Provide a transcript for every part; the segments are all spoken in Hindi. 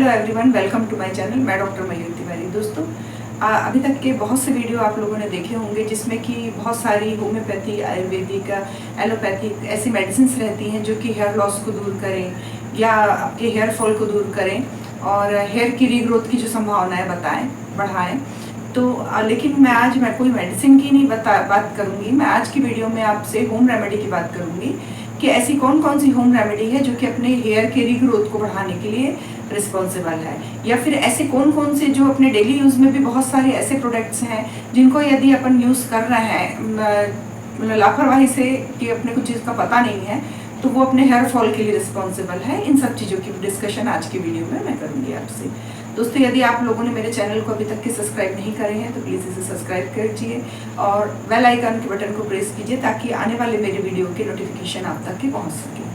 Hello everyone, welcome to my channel. मैं डॉक्टर मयूर तिवारी। दोस्तों, अभी तक के बहुत से वीडियो आप लोगों ने देखे होंगे जिसमें कि बहुत सारी होम्योपैथी, आयुर्वेदिक, एलोपैथिक ऐसी मेडिसिन रहती हैं जो कि हेयर लॉस को दूर करें या आपके हेयर फॉल को दूर करें और हेयर की रीग्रोथ की जो संभावनाएं बताएं, बढ़ाएं। तो लेकिन मैं कोई मेडिसिन की नहीं बात करूँगी। मैं आज की वीडियो में आपसे होम रेमेडी की बात करूँगी कि ऐसी कौन कौन सी होम रेमेडी है जो कि अपने हेयर के रीग्रोथ को बढ़ाने के लिए रिस्पॉन्सिबल है, या फिर ऐसे कौन कौन से जो अपने डेली यूज़ में भी बहुत सारे ऐसे प्रोडक्ट्स हैं जिनको यदि अपन यूज़ कर रहे हैं लापरवाही से कि अपने कुछ चीज़ का पता नहीं है तो वो अपने हेयर फॉल के लिए रिस्पॉन्सिबल है। इन सब चीज़ों की डिस्कशन आज की वीडियो में मैं करूँगी आपसे। दोस्तों, यदि आप लोगों ने मेरे चैनल को अभी तक के सब्सक्राइब नहीं करे हैं तो प्लीज़ इसे सब्सक्राइब कीजिए और बेल आइकन के बटन को प्रेस कीजिए ताकि आने वाले मेरे वीडियो के नोटिफिकेशन आप तक के पहुंच सके।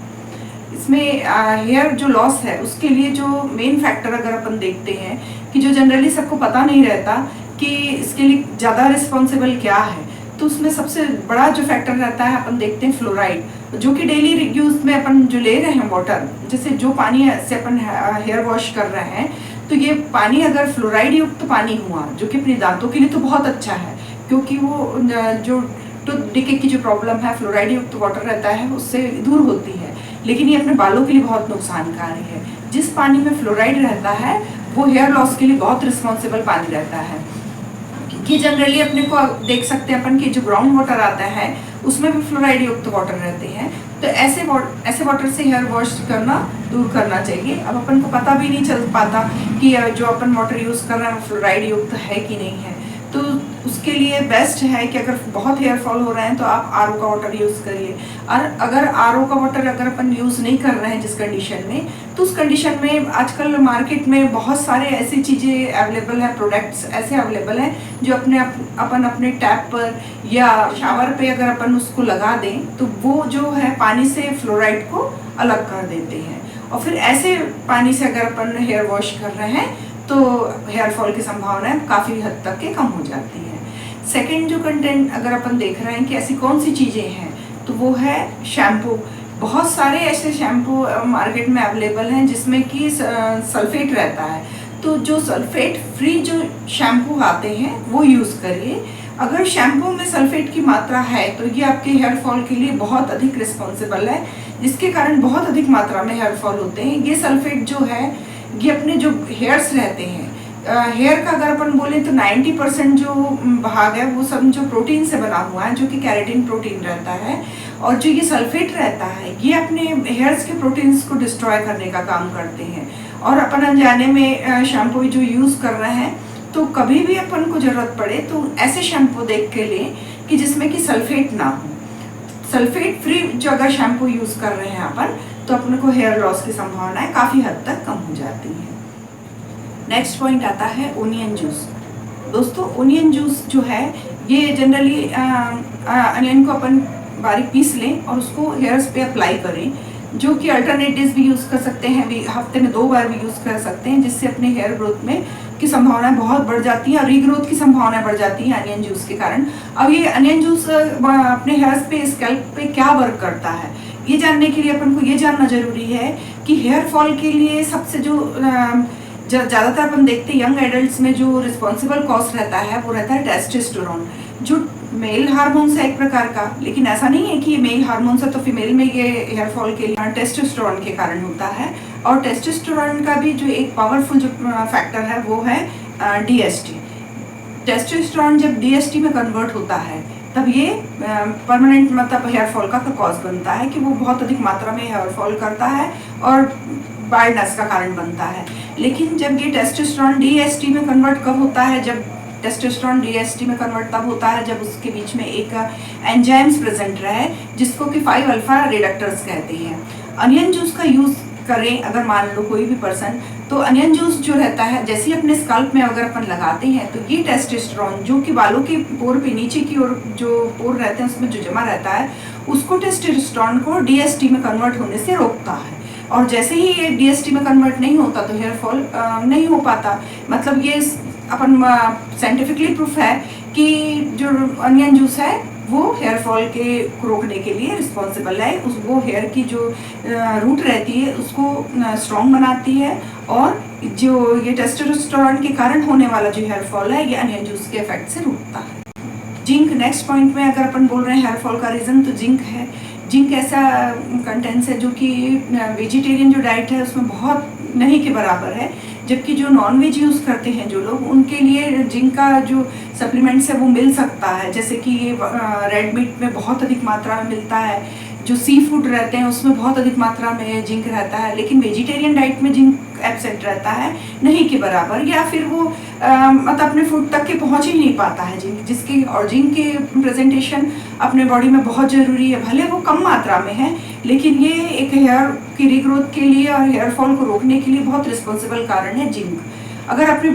इसमें हेयर जो लॉस है उसके लिए जो मेन फैक्टर अगर अपन देखते हैं कि जो जनरली सबको पता नहीं रहता कि इसके लिए ज़्यादा रिस्पॉन्सिबल क्या है, तो उसमें सबसे बड़ा जो फैक्टर रहता है अपन देखते हैं फ्लोराइड, जो कि डेली यूज़ में अपन जो ले रहे हैं वाटर, जैसे जो पानी से अपन हेयर वॉश कर रहे हैं, तो ये पानी अगर फ्लोराइड युक्त पानी हुआ जो कि अपने दांतों के लिए तो बहुत अच्छा है, क्योंकि वो जो टूथ डिके की जो प्रॉब्लम है फ्लोराइड युक्त वाटर रहता है उससे दूर होती है, लेकिन ये अपने बालों के लिए बहुत नुकसानकारी है। जिस पानी में फ्लोराइड रहता है वो हेयर लॉस के लिए बहुत रिस्पॉन्सिबल पानी रहता है। कि जनरली अपने को देख सकते हैं अपन कि जो ग्राउंड वाटर आता है उसमें भी फ्लोराइड युक्त वाटर रहते हैं, तो ऐसे वाटर से हेयर वॉश करना दूर करना चाहिए। अब अपन को पता भी नहीं चल पाता कि जो अपन वाटर यूज़ कर रहे हैं फ्लोराइड युक्त है कि नहीं है, तो उसके लिए बेस्ट है कि अगर बहुत हेयर फॉल हो रहे हैं तो आप आरओ का वाटर यूज़ करिए। और अगर आरओ का वाटर अगर अपन यूज़ नहीं कर रहे हैं जिस कंडीशन में, तो उस कंडीशन में आजकल मार्केट में बहुत सारे ऐसी चीज़ें अवेलेबल है, प्रोडक्ट्स ऐसे अवेलेबल हैं जो अपन अपने टैप पर या शावर पे अगर अपन उसको लगा दें तो वो जो है पानी से फ्लोराइड को अलग कर देते हैं। और फिर ऐसे पानी से अगर अपन हेयर वॉश कर रहे हैं तो हेयर फॉल की संभावनाएं काफ़ी हद तक के कम हो जाती है। सेकंड जो कंटेंट अगर अपन देख रहे हैं कि ऐसी कौन सी चीज़ें हैं, तो वो है शैम्पू। बहुत सारे ऐसे शैम्पू मार्केट में अवेलेबल हैं जिसमें कि सल्फेट रहता है, तो जो सल्फेट फ्री जो शैम्पू आते हैं वो यूज़ करिए। अगर शैम्पू में सल्फेट की मात्रा है तो ये आपके हेयर फॉल के लिए बहुत अधिक रिस्पॉन्सिबल है, जिसके कारण बहुत अधिक मात्रा में हेयर फॉल होते हैं। ये सल्फेट जो है ये अपने जो हेयर्स रहते हैं, हेयर का अगर अपन बोलें तो 90% जो भाग है वो सब जो प्रोटीन से बना हुआ है, जो कि कैरेटिन प्रोटीन रहता है, और जो ये सल्फेट रहता है ये अपने हेयर्स के प्रोटीन्स को डिस्ट्रॉय करने का काम करते हैं। और अपन अनजाने में शैम्पू जो यूज़ कर रहे हैं, तो कभी भी अपन को ज़रूरत पड़े तो ऐसे शैम्पू देख के लें कि जिसमें कि सल्फेट ना हो। सल्फेट फ्री जो अगर शैम्पू यूज़ कर रहे हैं अपन, तो अपने को हेयर लॉस की संभावनाएं काफ़ी हद तक कम हो जाती हैं। नेक्स्ट पॉइंट आता है ओनियन जूस। दोस्तों, ओनियन जूस जो है ये जनरली अनियन को अपन बारीक पीस लें और उसको हेयर्स पे अप्लाई करें, जो कि अल्टरनेटिव्स भी यूज़ कर सकते हैं, भी हफ्ते में 2 बार भी यूज़ कर सकते हैं, जिससे अपने हेयर ग्रोथ में की संभावनाएं बहुत बढ़ जाती हैं और रीग्रोथ की संभावनाएं बढ़ जाती हैं अनियन जूस के कारण। अब ये अनियन जूस अपने हेयर्स पे, स्कैल्प पे क्या वर्क करता है, ये जानने के लिए अपन को ये जानना जरूरी है कि हेयर फॉल के लिए सबसे जो ज़्यादातर अपन देखते हैं यंग एडल्ट्स में जो रिस्पॉन्सिबल कॉज रहता है वो रहता है टेस्टोस्टेरोन, जो मेल हार्मोन्स है एक प्रकार का। लेकिन ऐसा नहीं है कि ये मेल हार्मोन्स है तो फीमेल में ये हेयर फॉल के लिए टेस्टोस्टेरोन के कारण होता है। और टेस्टोस्टेरोन का भी जो एक पावरफुल जो फैक्टर है वो है DHT। टेस्टोस्टेरोन जब DHT में कन्वर्ट होता है तब ये परमानेंट मतलब हेयर फॉल का कॉज बनता है, कि वो बहुत अधिक मात्रा में हेयर फॉल करता है और बाल्डनेस का कारण बनता है। लेकिन जब ये टेस्टोस्टेरोन DHT में कन्वर्ट कब होता है, जब टेस्टोस्टेरोन DHT में कन्वर्ट तब होता है जब उसके बीच में एक एंजाइम्स प्रेजेंट रहे जिसको कि 5 अल्फा रिडक्टर्स कहते हैं। अनियन जूस का यूज़ करें अगर मान लो कोई भी पर्सन, तो अनियन जूस जो रहता है जैसे ही अपने स्कल्प में अगर अपन लगाते हैं तो ये टेस्टोस्टेरोन जो कि बालों के पोर पे नीचे की ओर जो पोर रहते हैं उसमें जो जमा रहता है उसको टेस्टोस्टेरोन को DHT में कन्वर्ट होने से रोकता है। और जैसे ही ये DHT में कन्वर्ट नहीं होता तो हेयर फॉल नहीं हो पाता। मतलब ये अपन साइंटिफिकली प्रूफ है कि जो अनियन जूस है वो हेयर फॉल के रोकने के लिए रिस्पॉन्सिबल है। वो हेयर की जो रूट रहती है उसको स्ट्रॉन्ग बनाती है और जो ये टेस्टोस्टेरोन के कारण होने वाला जो हेयर फॉल है, ये अनियन जूस के इफेक्ट से रुकता है। जिंक नेक्स्ट पॉइंट में अगर अपन बोल रहे हैं हेयर फॉल का रीज़न, तो जिंक है। जिंक ऐसा कंटेंट्स है जो कि वेजिटेरियन जो डाइट है उसमें बहुत नहीं के बराबर है, जबकि जो नॉन वेज यूज़ करते हैं जो लोग, उनके लिए जिंक का जो सप्लीमेंट्स है वो मिल सकता है। जैसे कि ये रेड मीट में बहुत अधिक मात्रा में मिलता है, जो सी फूड रहते हैं उसमें बहुत अधिक मात्रा में जिंक रहता है, लेकिन वेजिटेरियन डाइट में जिंक एब्सेंट रहता है, नहीं के बराबर, या फिर वो मतलब अपने फूड तक के पहुंच ही नहीं पाता है जिंक, जिसकी और जिंक की प्रेजेंटेशन अपने बॉडी में बहुत ज़रूरी है। भले वो कम मात्रा में है, लेकिन ये एक हेयर की रीग्रोथ के लिए और हेयर फॉल को रोकने के लिए बहुत रिस्पॉन्सिबल कारण है जिंक। अगर अपने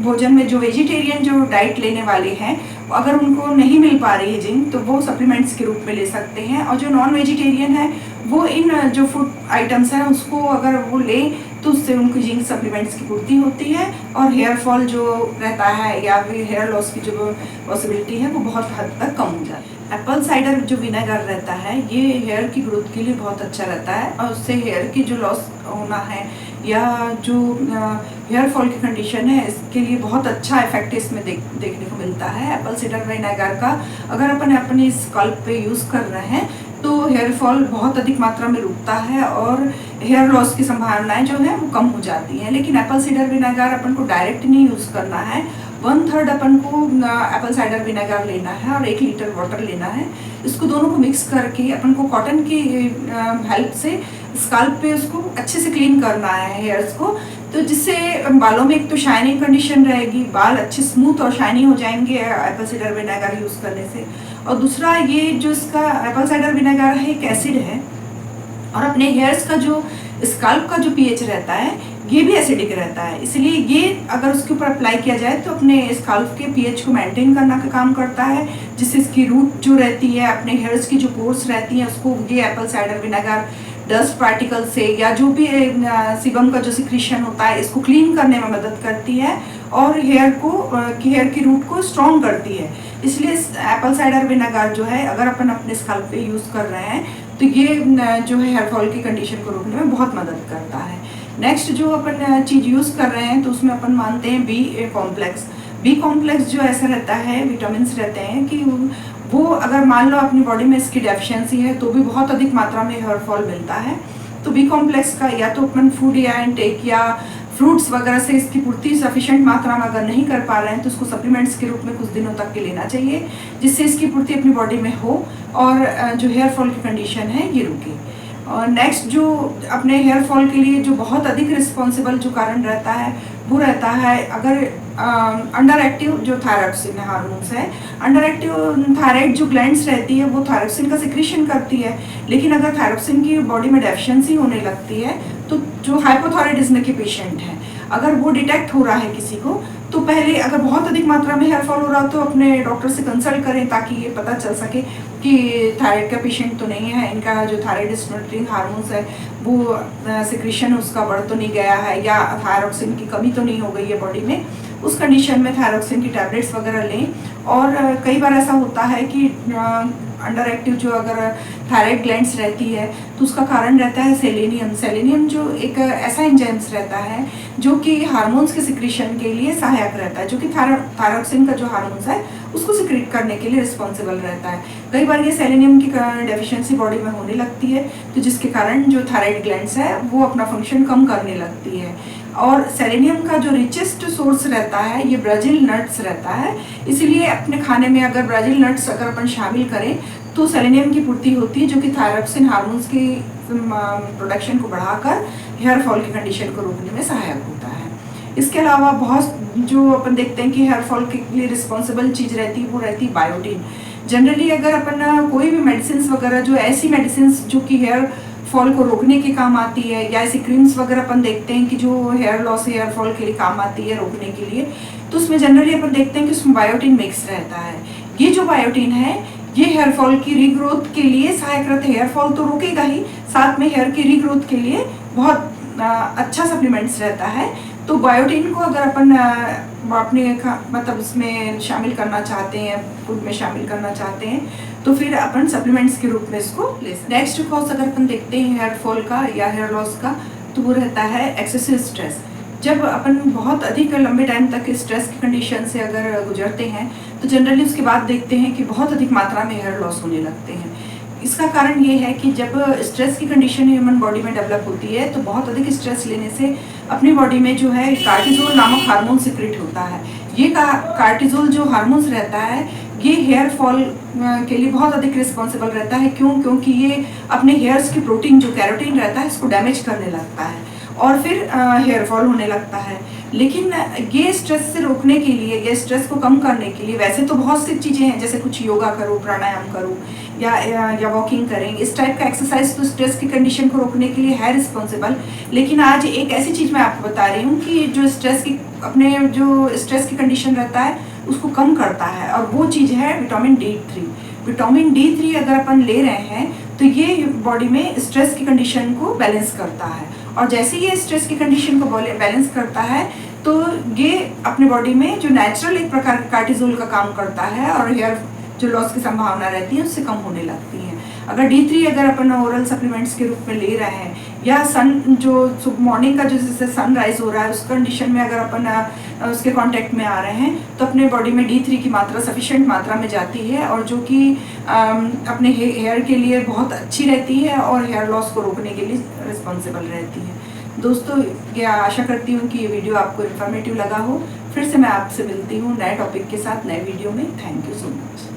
भोजन में जो वेजिटेरियन जो डाइट लेने वाले हैं, अगर उनको नहीं मिल पा रही है जिंक, तो वो सप्लीमेंट्स के रूप में ले सकते हैं। और जो नॉन वेजिटेरियन है वो इन जो फूड आइटम्स हैं उसको अगर वो लें तो उससे उनको जिंक सप्लीमेंट्स की पूर्ति होती है, और हेयर फॉल जो रहता है या फिर हेयर लॉस की जो पॉसिबिलिटी है वो बहुत हद तक कम हो जाती है। एप्पल साइडर जो विनेगर रहता है ये हेयर की ग्रोथ के लिए बहुत अच्छा रहता है, और उससे हेयर की जो लॉस होना है या जो हेयर फॉल की कंडीशन है इसके लिए बहुत अच्छा इफेक्ट इसमें देखने को मिलता है। एप्पल साइडर विनेगर का अगर अपन अपनी स्कल्प पे यूज़ कर रहे हैं तो हेयर फॉल बहुत अधिक मात्रा में रुकता है और हेयर लॉस की संभावनाएं जो है वो कम हो जाती हैं। लेकिन एप्पल साइडर विनेगर अपन को डायरेक्ट नहीं यूज़ करना है, 1/3 अपन को एप्पल साइडर विनेगर लेना है और 1 लीटर वाटर लेना है। इसको दोनों को मिक्स करके अपन को कॉटन की हेल्प से स्काल्प पे उसको अच्छे से क्लीन करना है हेयर्स को, तो जिससे बालों में एक तो शाइनिंग कंडीशन रहेगी, बाल अच्छे स्मूथ और शाइनी हो जाएंगे एप्पल साइडर विनेगर यूज़ करने से। और दूसरा ये जो इसका एप्पल साइडर विनेगर है एक एसिड है, और अपने हेयर्स का जो स्काल्प का जो पीएच रहता है ये भी एसिडिक रहता है, इसलिए ये अगर उसके ऊपर अप्लाई किया जाए तो अपने स्काल्प के पीएच को मेंटेन करना का काम करता है, जिससे इसकी रूट जो रहती है, अपने हेयर्स की जो पोर्स रहती हैं उसको ये Apple cider vinegar dust particle से या जो भी सीबम का जो सिक्रीशन होता है इसको क्लीन करने में मदद करती है और हेयर की रूट को स्ट्रॉन्ग करती है। इसलिए एप्पल साइडर विनेगर जो है अगर अपन अपने स्काल्प पे यूज़ कर रहे हैं तो ये जो है हेयर फॉल की कंडीशन को रोकने में बहुत मदद करता है। नेक्स्ट जो अपन चीज़ यूज़ कर रहे हैं तो उसमें अपन मानते हैं बी कॉम्प्लेक्स। बी कॉम्प्लेक्स जो ऐसा रहता है, विटामिन्स रहते हैं कि वो अगर मान लो अपनी बॉडी में इसकी डेफिशिएंसी है तो भी बहुत अधिक मात्रा में हेयर फॉल मिलता है। तो बी कॉम्प्लेक्स का या तो अपन फूड या इनटेक या फ्रूट्स वगैरह से इसकी पूर्ति सफिशिएंट मात्रा में अगर नहीं कर पा रहे हैं तो उसको सप्लीमेंट्स के रूप में कुछ दिनों तक के लेना चाहिए, जिससे इसकी पूर्ति अपनी बॉडी में हो और जो हेयर फॉल की कंडीशन है ये रुके। और नेक्स्ट जो अपने हेयर फॉल के लिए जो बहुत अधिक रिस्पॉन्सिबल जो कारण रहता है वो रहता है अगर अंडर एक्टिव जो थायरॉक्सिन हार्मोन्स है, अंडर एक्टिव थायराइड जो ग्लैंड्स रहती है वो थायरॉक्सिन का सिक्रीशन करती है, लेकिन अगर थायरॉक्सिन की बॉडी में डेफिशिएंसी होने लगती है तो जो हाइपोथायराइडिज्म के पेशेंट हैं अगर वो डिटेक्ट हो रहा है किसी को, तो पहले अगर बहुत अधिक मात्रा में हेयर फॉल हो रहा हो तो अपने डॉक्टर से कंसल्ट करें ताकि ये पता चल सके कि थायराइड का पेशेंट तो नहीं है, इनका जो थायराइड स्टिमुलेटिंग हार्मोन्स है वो सिक्रीशन उसका बढ़ तो नहीं गया है या थायरॉक्सिन की कमी तो नहीं हो गई है बॉडी में। उस कंडीशन में थायरॉक्सिन की टैबलेट्स वगैरह लें। और कई बार ऐसा होता है कि अंडर एक्टिव जो अगर थायराइड ग्लैंड्स रहती है तो उसका कारण रहता है सेलेनियम। सेलेनियम जो एक ऐसा एंजाइम्स रहता है जो कि हार्मोन्स के सिक्रीशन के लिए सहायक रहता है, जो कि थायरॉक्सिन का जो हार्मोन्स है उसको सिक्रीट करने के लिए रिस्पॉन्सिबल रहता है। कई बार ये सेलेनियम की डेफिशिएंसी बॉडी में होने लगती है तो जिसके कारण जो थायराइड ग्लैंड्स है वो अपना फंक्शन कम करने लगती है। और सेलेनियम का जो रिचेस्ट सोर्स रहता है ये ब्राज़ील नट्स रहता है, इसलिए अपने खाने में अगर ब्राज़ील नट्स अगर अपन शामिल करें तो सेलेनियम की पूर्ति होती है, जो कि थायरॉक्सिन हार्मोन्स की प्रोडक्शन को बढ़ाकर हेयर फॉल की कंडीशन को रोकने में सहायक होता है। इसके अलावा बहुत जो अपन देखते हैं कि हेयर फॉल के लिए रिस्पॉन्सिबल चीज़ रहती है वो रहती है बायोटिन। जनरली अगर अपन कोई भी मेडिसिन वगैरह जो ऐसी मेडिसिन जो कि हेयर फॉल को रोकने के काम आती है या ऐसी क्रीम्स वगैरह अपन देखते हैं कि जो हेयर लॉस हेयर फॉल के लिए काम आती है रोकने के लिए, तो उसमें जनरली अपन देखते हैं कि उसमें बायोटिन मिक्स रहता है। ये जो बायोटिन है ये हेयर फॉल की रीग्रोथ के लिए सहायक रहता है। हेयर फॉल तो रोकेगा ही, साथ में हेयर की रीग्रोथ के लिए बहुत अच्छा सप्लीमेंट्स रहता है। तो बायोटिन को अगर अपन अपने मतलब इसमें शामिल करना चाहते हैं, फूड में शामिल करना चाहते हैं तो फिर अपन सप्लीमेंट्स के रूप में इसको ले सकते हैं। नेक्स्ट कॉज अगर अपन देखते हैं हेयर फॉल का या हेयर लॉस का तो वो रहता है एक्सेसिव स्ट्रेस। जब अपन बहुत अधिक लंबे टाइम तक स्ट्रेस की कंडीशन से अगर गुजरते हैं तो जनरली उसके बाद देखते हैं कि बहुत अधिक मात्रा में हेयर लॉस होने लगते हैं। इसका कारण ये है कि जब स्ट्रेस की कंडीशन ह्यूमन बॉडी में डेवलप होती है तो बहुत अधिक स्ट्रेस लेने से अपनी बॉडी में जो है कार्टिसोल नामक हार्मोन सिक्रेट होता है। ये कार्टिसोल जो हार्मोन्स रहता है ये हेयर फॉल के लिए बहुत अधिक रिस्पॉन्सिबल रहता है। क्योंकि ये अपने हेयर्स की प्रोटीन जो कैरोटीन रहता है इसको डैमेज करने लगता है और फिर हेयर फॉल होने लगता है। लेकिन ये स्ट्रेस से रोकने के लिए, ये स्ट्रेस को कम करने के लिए वैसे तो बहुत सी चीज़ें हैं, जैसे कुछ योगा करो, प्राणायाम करो या वॉकिंग करें, इस टाइप का एक्सरसाइज तो स्ट्रेस की कंडीशन को रोकने के लिए है रिस्पॉन्सिबल। लेकिन आज एक ऐसी चीज़ मैं आपको बता रही हूँ कि जो स्ट्रेस की कंडीशन रहता है उसको कम करता है, और वो चीज़ है विटामिन D3। विटामिन D3 अगर अपन ले रहे हैं तो ये बॉडी में स्ट्रेस की कंडीशन को बैलेंस करता है, और जैसे ये स्ट्रेस की कंडीशन को बैलेंस करता है तो ये अपने बॉडी में जो नेचुरल एक प्रकार का कार्टिसोल का काम करता है और हेयर जो लॉस की संभावना रहती है उससे कम होने लगती है। अगर D3 अगर अपन ओरल सप्लीमेंट्स के रूप में ले रहे हैं, या मॉर्निंग का जो जैसे सनराइज हो रहा है उस कंडीशन में अगर अपन उसके कांटेक्ट में आ रहे हैं तो अपने बॉडी में D3 की मात्रा सफिशिएंट मात्रा में जाती है, और जो कि अपने हेयर के लिए बहुत अच्छी रहती है और हेयर लॉस को रोकने के लिए रिस्पॉन्सिबल रहती है। दोस्तों, ये आशा करती हूँ कि ये वीडियो आपको इन्फॉर्मेटिव लगा हो। फिर से मैं आपसे मिलती हूँ नए टॉपिक के साथ नए वीडियो में। Thank you so much.